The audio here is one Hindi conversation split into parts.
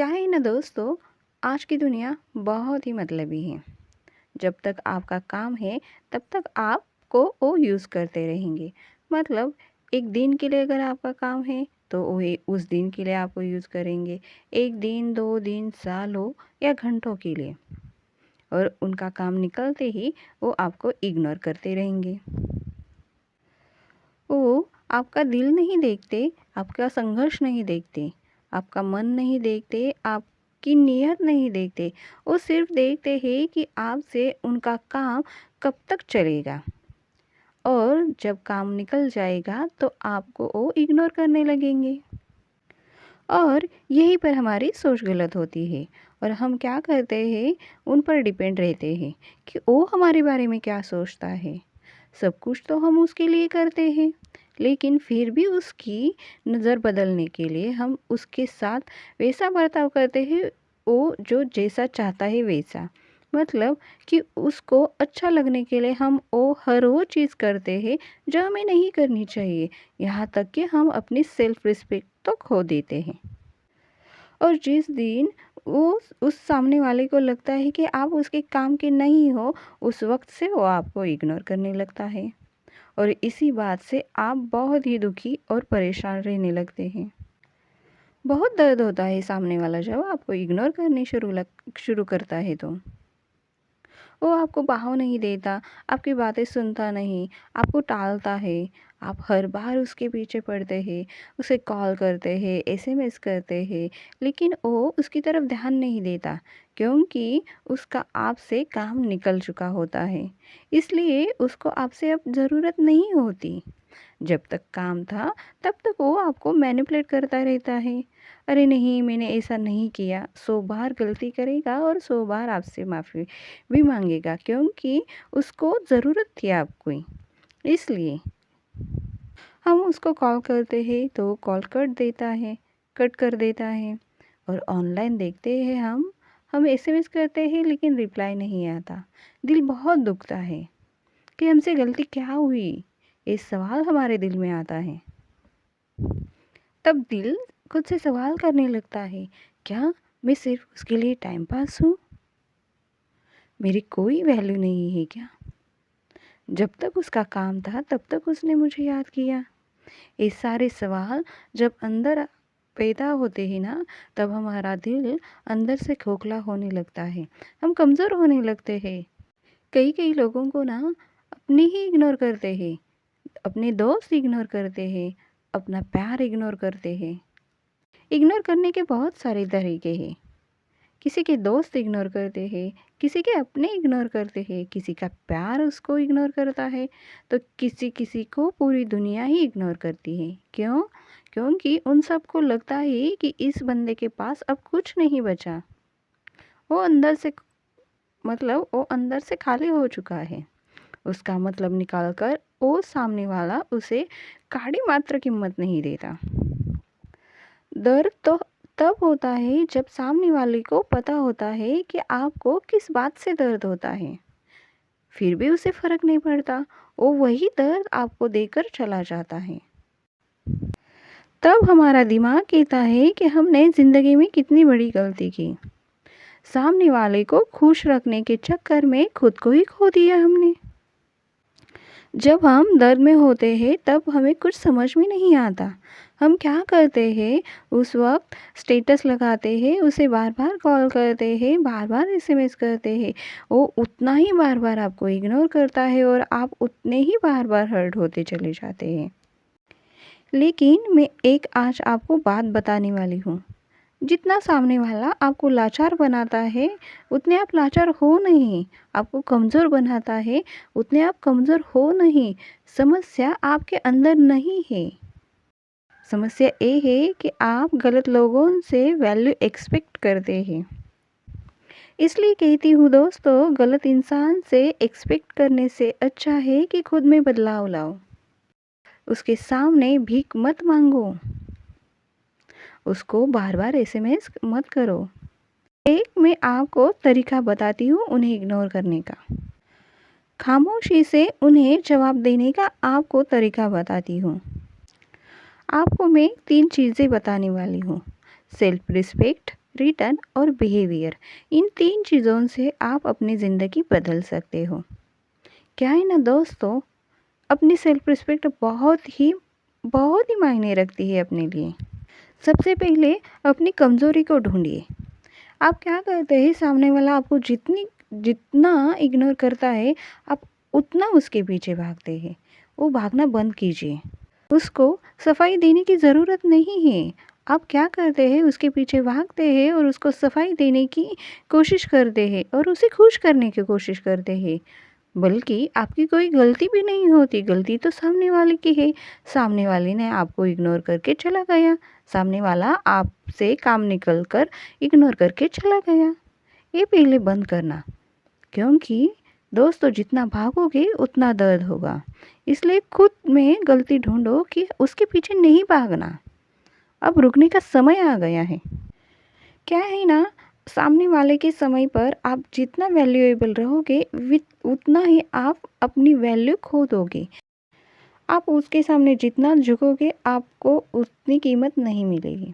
क्या है ना दोस्तों, आज की दुनिया बहुत ही मतलबी है। जब तक आपका काम है तब तक आपको वो यूज़ करते रहेंगे। मतलब एक दिन के लिए अगर आपका काम है तो वो उस दिन के लिए आपको यूज़ करेंगे। 1 दिन, 2 दिन, सालों या घंटों के लिए, और उनका काम निकलते ही वो आपको इग्नोर करते रहेंगे। वो आपका दिल नहीं देखते, आपका संघर्ष नहीं देखते, आपका मन नहीं देखते, आपकी नीयत नहीं देखते। वो सिर्फ देखते हैं कि आपसे उनका काम कब तक चलेगा, और जब काम निकल जाएगा तो आपको वो इग्नोर करने लगेंगे। और यहीं पर हमारी सोच गलत होती है, और हम क्या करते हैं, उन पर डिपेंड रहते हैं कि वो हमारे बारे में क्या सोचता है। सब कुछ तो हम उसके लिए करते हैं, लेकिन फिर भी उसकी नज़र बदलने के लिए हम उसके साथ वैसा बर्ताव करते हैं, वो जो जैसा चाहता है वैसा। मतलब कि उसको अच्छा लगने के लिए हम हर वो चीज़ करते हैं जो हमें नहीं करनी चाहिए। यहाँ तक कि हम अपनी सेल्फ रिस्पेक्ट तो खो देते हैं। और जिस दिन वो उस सामने वाले को लगता है कि आप उसके काम के नहीं हो, उस वक्त से वो आपको इग्नोर करने लगता है। और इसी बात से आप बहुत ही दुखी और परेशान रहने लगते हैं। बहुत दर्द होता है सामने वाला जब आपको इग्नोर करने शुरू करता है तो। वो आपको बहाव नहीं देता, आपकी बातें सुनता नहीं, आपको टालता है। आप हर बार उसके पीछे पड़ते हैं, उसे कॉल करते हैं, एसएमएस करते हैं, लेकिन वो उसकी तरफ ध्यान नहीं देता, क्योंकि उसका आपसे काम निकल चुका होता है। इसलिए उसको आपसे अब ज़रूरत नहीं होती। जब तक काम था तब तक वो आपको मैनिपुलेट करता रहता है। अरे नहीं, मैंने ऐसा नहीं किया। 100 बार गलती करेगा और 100 बार आपसे माफ़ी भी मांगेगा, क्योंकि उसको ज़रूरत थी आपकी। इसलिए हम उसको कॉल करते हैं तो वो कॉल कट कर देता है। और ऑनलाइन देखते हैं हम एसएमएस करते हैं लेकिन रिप्लाई नहीं आता। दिल बहुत दुखता है कि हमसे गलती क्या हुई, ये सवाल हमारे दिल में आता है। तब दिल खुद से सवाल करने लगता है, क्या मैं सिर्फ उसके लिए टाइम पास हूँ? मेरी कोई वैल्यू नहीं है क्या? जब तक उसका काम था तब तक उसने मुझे याद किया। ये सारे सवाल जब अंदर पैदा होते हैं ना, तब हमारा दिल अंदर से खोखला होने लगता है। हम कमज़ोर होने लगते हैं। कई कई लोगों को ना अपने ही इग्नोर करते हैं, अपने दोस्त इग्नोर करते हैं, अपना प्यार इग्नोर करते हैं। इग्नोर करने के बहुत सारे तरीके हैं। किसी के दोस्त इग्नोर करते हैं, किसी के अपने इग्नोर करते हैं, किसी का प्यार उसको इग्नोर करता है, तो किसी किसी को पूरी दुनिया ही इग्नोर करती है। क्यों? क्योंकि उन सबको लगता है कि इस बंदे के पास अब कुछ नहीं बचा। वो अंदर से वो अंदर से खाली हो चुका है। उसका मतलब निकाल कर वो सामने वाला उसे काड़ी मात्र कीमत नहीं देता। दर्द तो तब होता है जब सामने वाले को पता होता है कि आपको किस बात से दर्द होता है, फिर भी उसे फ़र्क नहीं पड़ता। वो वही दर्द आपको देकर चला जाता है। तब हमारा दिमाग कहता है कि हमने ज़िंदगी में कितनी बड़ी गलती की। सामने वाले को खुश रखने के चक्कर में खुद को ही खो दिया हमने। जब हम दर्द में होते हैं तब हमें कुछ समझ में नहीं आता। हम क्या करते हैं, उस वक्त स्टेटस लगाते हैं, उसे बार बार कॉल करते हैं, बार बार एसएमएस करते हैं। वो उतना ही बार बार आपको इग्नोर करता है और आप उतने ही बार बार हर्ट होते चले जाते हैं। लेकिन मैं एक आज आपको बात बताने वाली हूँ। जितना सामने वाला आपको लाचार बनाता है, उतने आप लाचार हो नहीं। आपको कमज़ोर बनाता है, उतने आप कमज़ोर हो नहीं। समस्या आपके अंदर नहीं है। समस्या ये है कि आप गलत लोगों से वैल्यू एक्सपेक्ट करते हैं। इसलिए कहती हूँ दोस्तों, गलत इंसान से एक्सपेक्ट करने से अच्छा है कि खुद में बदलाव लाओ। उसके सामने भीख मत मांगो। उसको बार बार एसएमएस मत करो। एक मैं आपको तरीका बताती हूँ उन्हें इग्नोर करने का। खामोशी से उन्हें जवाब देने का आपको तरीका बताती हूँ। आपको मैं 3 चीज़ें बताने वाली हूँ। सेल्फ रिस्पेक्ट, रिटर्न और बिहेवियर, इन 3 चीज़ों से आप अपनी ज़िंदगी बदल सकते हो। क्या है ना दोस्तों, अपनी सेल्फ रिस्पेक्ट बहुत ही मायने रखती है अपने लिए। सबसे पहले अपनी कमज़ोरी को ढूँढिए। आप क्या करते हैं, सामने वाला आपको जितना इग्नोर करता है, आप उतना उसके पीछे भागते हैं। वो भागना बंद कीजिए। उसको सफाई देने की ज़रूरत नहीं है। आप क्या करते हैं, उसके पीछे भागते हैं और उसको सफाई देने की कोशिश करते हैं और उसे खुश करने की कोशिश करते हैं। बल्कि आपकी कोई गलती भी नहीं होती, गलती तो सामने वाले की है। सामने वाले ने आपको इग्नोर करके चला गया। सामने वाला आपसे काम निकल कर इग्नोर करके चला गया। ये पहले बंद करना, क्योंकि दोस्तों जितना भागोगे उतना दर्द होगा। इसलिए खुद में गलती ढूंढो कि उसके पीछे नहीं भागना। अब रुकने का समय आ गया है। क्या है ना, सामने वाले के समय पर आप जितना वैल्यूएबल रहोगे उतना ही आप अपनी वैल्यू खो दोगे। आप उसके सामने जितना झुकोगे आपको उतनी कीमत नहीं मिलेगी।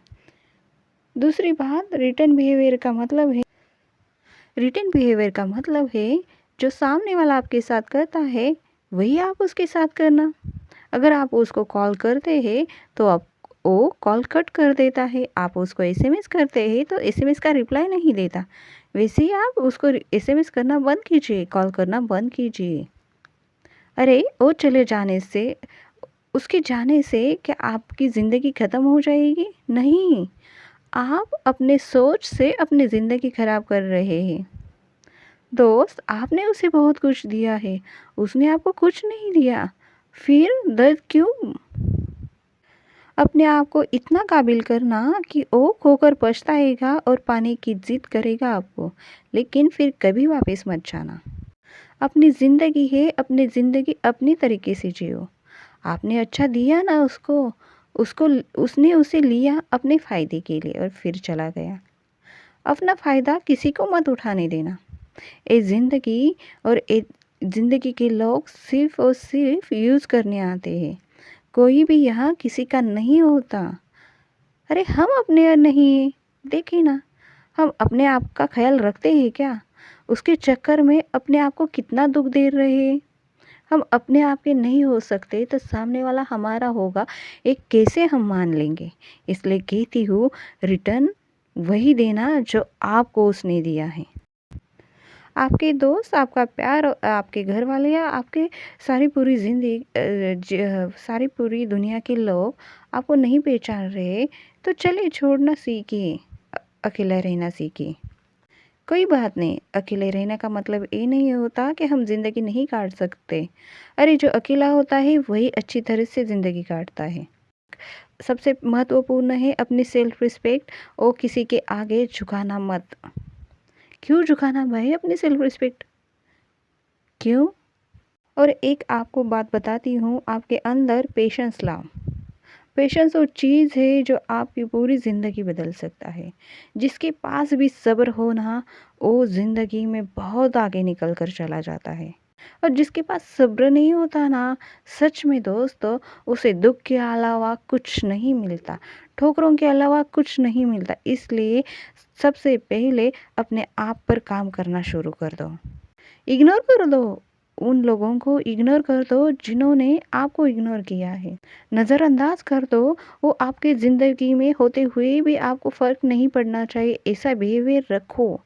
दूसरी बात, रिटर्न बिहेवियर का मतलब है जो सामने वाला आपके साथ करता है वही आप उसके साथ करना। अगर आप उसको कॉल करते हैं तो आप वो कॉल कट कर देता है। आप उसको एसएमएस करते हैं तो एसएमएस का रिप्लाई नहीं देता। वैसे ही आप उसको एसएमएस करना बंद कीजिए, कॉल करना बंद कीजिए। अरे वो चले जाने से, उसके जाने से क्या आपकी ज़िंदगी ख़त्म हो जाएगी? नहीं, आप अपने सोच से अपनी ज़िंदगी ख़राब कर रहे हैं। दोस्त, आपने उसे बहुत कुछ दिया है, उसने आपको कुछ नहीं दिया, फिर दर्द क्यों? अपने आप को इतना काबिल करना कि वो खोकर पछताएगा और पाने की जिद करेगा आपको, लेकिन फिर कभी वापस मत जाना। अपनी ज़िंदगी है, अपनी ज़िंदगी अपनी तरीके से जियो। आपने अच्छा दिया ना उसको, उसने उसे लिया अपने फ़ायदे के लिए और फिर चला गया। अपना फ़ायदा किसी को मत उठाने देना। ये ज़िंदगी और ये ज़िंदगी के लोग सिर्फ़ और सिर्फ़ यूज़ करने आते हैं। कोई भी यहाँ किसी का नहीं होता। अरे हम अपने नहीं हैं, देखिए ना, हम अपने आप का ख्याल रखते हैं क्या? उसके चक्कर में अपने आप को कितना दुःख दे रहे हैं। हम अपने आप के नहीं हो सकते तो सामने वाला हमारा होगा, ये कैसे हम मान लेंगे? इसलिए कहती हूँ, रिटर्न वही देना जो आपको उसने दिया है। आपके दोस्त, आपका प्यार, आपके घर वाले या आपके सारी पूरी दुनिया के लोग आपको नहीं पहचान रहे, तो चलिए छोड़ना सीखिए, अकेला रहना सीखिए। कोई बात नहीं, अकेले रहने का मतलब ये नहीं होता कि हम ज़िंदगी नहीं काट सकते। अरे जो अकेला होता है वही अच्छी तरह से ज़िंदगी काटता है। सबसे महत्वपूर्ण है अपनी सेल्फ रिस्पेक्ट और किसी के आगे झुकाना मत। क्यों झुकाना भाई अपनी सेल्फ रिस्पेक्ट? क्यों? और एक आपको बात बताती हूँ, आपके अंदर पेशेंस लाओ। पेशेंस वो चीज़ है जो आपकी पूरी ज़िंदगी बदल सकता है। जिसके पास भी सब्र हो ना, वो ज़िंदगी में बहुत आगे निकल कर चला जाता है। और जिसके पास सब्र नहीं होता ना, सच में दोस्तों, उसे दुख के अलावा कुछ नहीं मिलता, ठोकरों के अलावा कुछ नहीं मिलता। इसलिए सबसे पहले अपने आप पर काम करना शुरू कर दो। इग्नोर कर दो, उन लोगों को इग्नोर कर दो जिन्होंने आपको इग्नोर किया है। नज़रअंदाज कर दो, वो आपके ज़िंदगी में होते हुए भी आपको फ़र्क नहीं पड़ना चाहिए, ऐसा बिहेवियर रखो।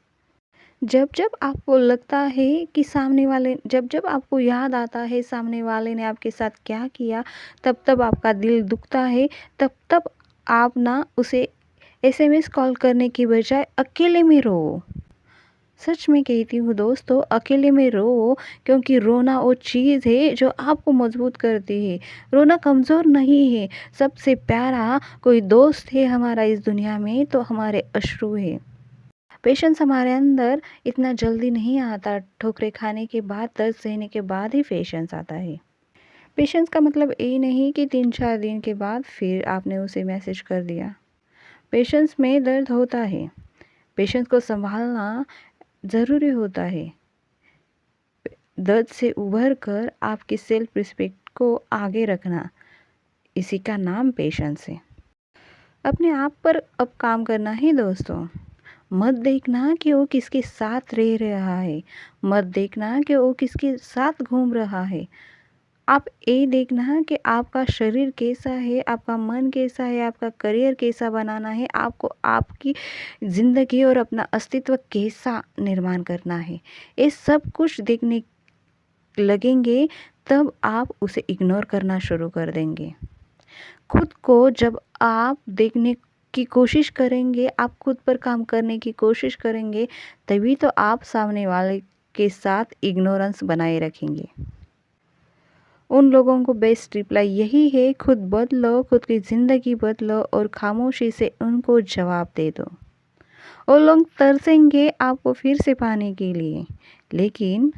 जब जब आपको लगता है कि जब जब आपको याद आता है सामने वाले ने आपके साथ क्या किया, तब तब आपका दिल दुखता है, तब तब आप ना उसे एसएमएस कॉल करने की बजाय अकेले में रो। सच में कहती हूँ दोस्तों, अकेले में रो, क्योंकि रोना वो चीज़ है जो आपको मजबूत करती है। रोना कमज़ोर नहीं है। सबसे प्यारा कोई दोस्त है हमारा इस दुनिया में तो हमारे अश्रु है। पेशेंस हमारे अंदर इतना जल्दी नहीं आता। ठोकरें खाने के बाद, दर्द सहने के बाद ही पेशेंस आता है। पेशेंस का मतलब ये नहीं कि 3-4 दिन के बाद फिर आपने उसे मैसेज कर दिया। पेशेंस में दर्द होता है। पेशेंस को संभालना ज़रूरी होता है। दर्द से उभर कर आपकी सेल्फ रिस्पेक्ट को आगे रखना, इसी का नाम पेशेंस है। अपने आप पर अब काम करना है दोस्तों। मत देखना कि वो किसके साथ रह रहा है, मत देखना कि वो किसके साथ घूम रहा है। आप ये देखना कि आपका शरीर कैसा है, आपका मन कैसा है, आपका करियर कैसा बनाना है, आपको आपकी ज़िंदगी और अपना अस्तित्व कैसा निर्माण करना है। ये सब कुछ देखने लगेंगे तब आप उसे इग्नोर करना शुरू कर देंगे। खुद को जब आप देखने की कोशिश करेंगे, आप खुद पर काम करने की कोशिश करेंगे, तभी तो आप सामने वाले के साथ इग्नोरेंस बनाए रखेंगे। उन लोगों को बेस्ट रिप्लाई यही है, खुद बदलो, खुद की ज़िंदगी बदलो और खामोशी से उनको जवाब दे दो। वो लोग तरसेंगे आपको फिर से पाने के लिए, लेकिन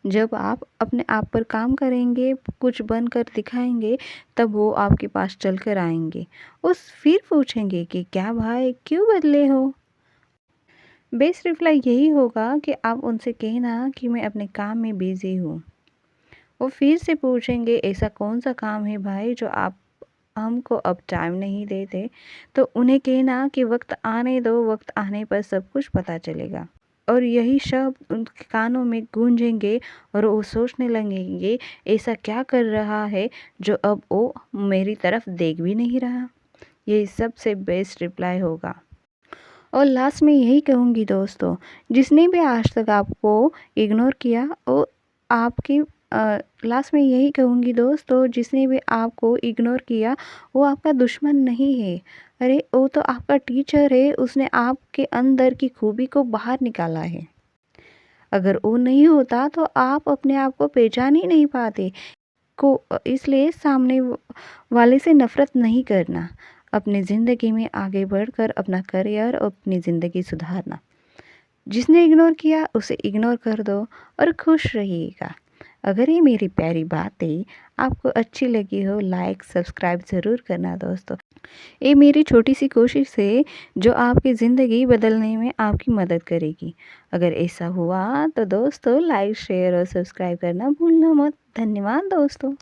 जब आप अपने आप पर काम करेंगे, कुछ बनकर दिखाएंगे, तब वो आपके पास चल कर आएंगे। उस फिर पूछेंगे कि क्या भाई क्यों बदले हो। बेस्ट रिप्लाई यही होगा कि आप उनसे कहना कि मैं अपने काम में बिज़ी हूँ। वो फिर से पूछेंगे ऐसा कौन सा काम है भाई जो आप हमको अब टाइम नहीं देते। तो उन्हें कहना कि वक्त आने दो, वक्त आने पर सब कुछ पता चलेगा। और यही शब्द उनके कानों में गूंजेंगे और वो सोचने लगेंगे ऐसा क्या कर रहा है जो अब वो मेरी तरफ देख भी नहीं रहा। यही सबसे बेस्ट रिप्लाई होगा। और लास्ट में यही कहूँगी दोस्तों, जिसने भी आज तक आपको इग्नोर किया वो आपकी लास्ट में यही कहूँगी दोस्तों, जिसने भी आपको इग्नोर किया वो आपका दुश्मन नहीं है। अरे वो तो आपका टीचर है, उसने आपके अंदर की खूबी को बाहर निकाला है। अगर वो नहीं होता तो आप अपने आप को पहचान ही नहीं पाते। इसलिए सामने वाले से नफ़रत नहीं करना, अपनी ज़िंदगी में आगे बढ़कर अपना करियर और अपनी ज़िंदगी सुधारना। जिसने इग्नोर किया उसे इग्नोर कर दो और खुश रहिएगा। अगर ये मेरी प्यारी बातें आपको अच्छी लगी हो, लाइक सब्सक्राइब ज़रूर करना दोस्तों। ये मेरी छोटी सी कोशिश है जो आपकी ज़िंदगी बदलने में आपकी मदद करेगी। अगर ऐसा हुआ तो दोस्तों लाइक शेयर और सब्सक्राइब करना भूलना मत। धन्यवाद दोस्तों।